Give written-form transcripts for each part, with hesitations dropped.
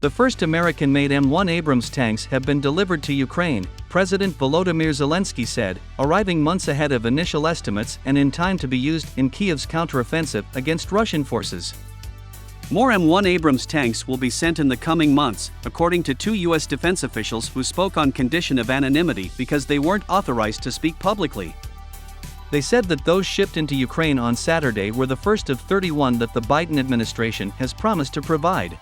The first American-made M1 Abrams tanks have been delivered to Ukraine, President Volodymyr Zelensky said, arriving months ahead of initial estimates and in time to be used in Kyiv's counteroffensive against Russian forces. More M1 Abrams tanks will be sent in the coming months, according to two U.S. defense officials who spoke on condition of anonymity because they weren't authorized to speak publicly. They said that those shipped into Ukraine on Saturday were the first of 31 that the Biden administration has promised to provide.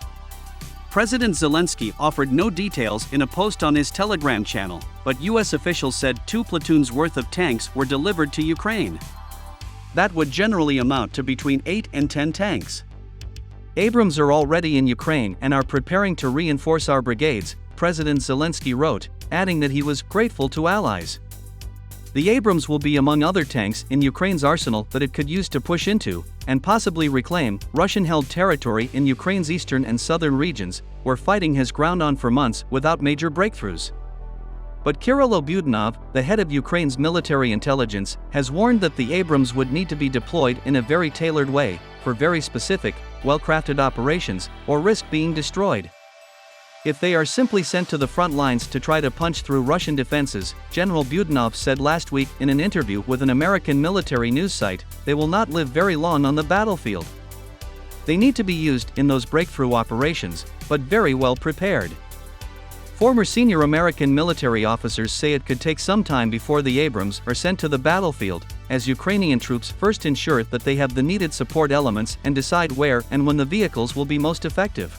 President Zelensky offered no details in a post on his Telegram channel, but U.S. officials said 2 platoons worth of tanks were delivered to Ukraine. That would generally amount to between 8 and 10 tanks. Abrams are already in Ukraine and are preparing to reinforce our brigades, President Zelensky wrote, adding that he was grateful to allies. The Abrams will be among other tanks in Ukraine's arsenal that it could use to push into, and possibly reclaim, Russian-held territory in Ukraine's eastern and southern regions, where fighting has ground on for months without major breakthroughs. But Kirill Budanov, the head of Ukraine's military intelligence, has warned that the Abrams would need to be deployed in a very tailored way, for very specific, well-crafted operations, or risk being destroyed. If they are simply sent to the front lines to try to punch through Russian defenses, General Budanov said last week in an interview with an American military news site, they will not live very long on the battlefield. They need to be used in those breakthrough operations, but very well prepared. Former senior American military officers say it could take some time before the Abrams are sent to the battlefield, as Ukrainian troops first ensure that they have the needed support elements and decide where and when the vehicles will be most effective.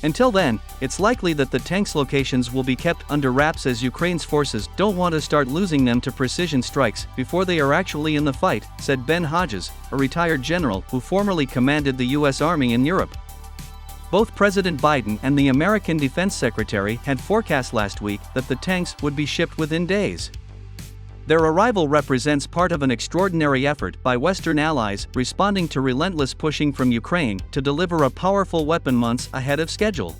Until then, it's likely that the tanks' locations will be kept under wraps as Ukraine's forces don't want to start losing them to precision strikes before they are actually in the fight, said Ben Hodges, a retired general who formerly commanded the U.S. Army in Europe. Both President Biden and the American Defense Secretary had forecast last week that the tanks would be shipped within days. Their arrival represents part of an extraordinary effort by Western allies responding to relentless pushing from Ukraine to deliver a powerful weapon months ahead of schedule.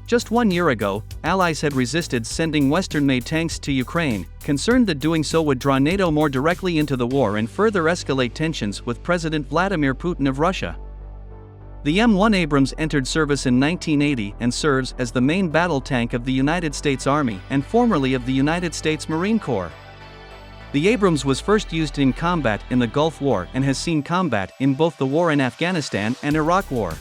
Just 1 year ago, allies had resisted sending Western-made tanks to Ukraine, concerned that doing so would draw NATO more directly into the war and further escalate tensions with President Vladimir Putin of Russia. The M1 Abrams entered service in 1980 and serves as the main battle tank of the United States Army and formerly of the United States Marine Corps. The Abrams was first used in combat in the Gulf War and has seen combat in both the war in Afghanistan and Iraq War.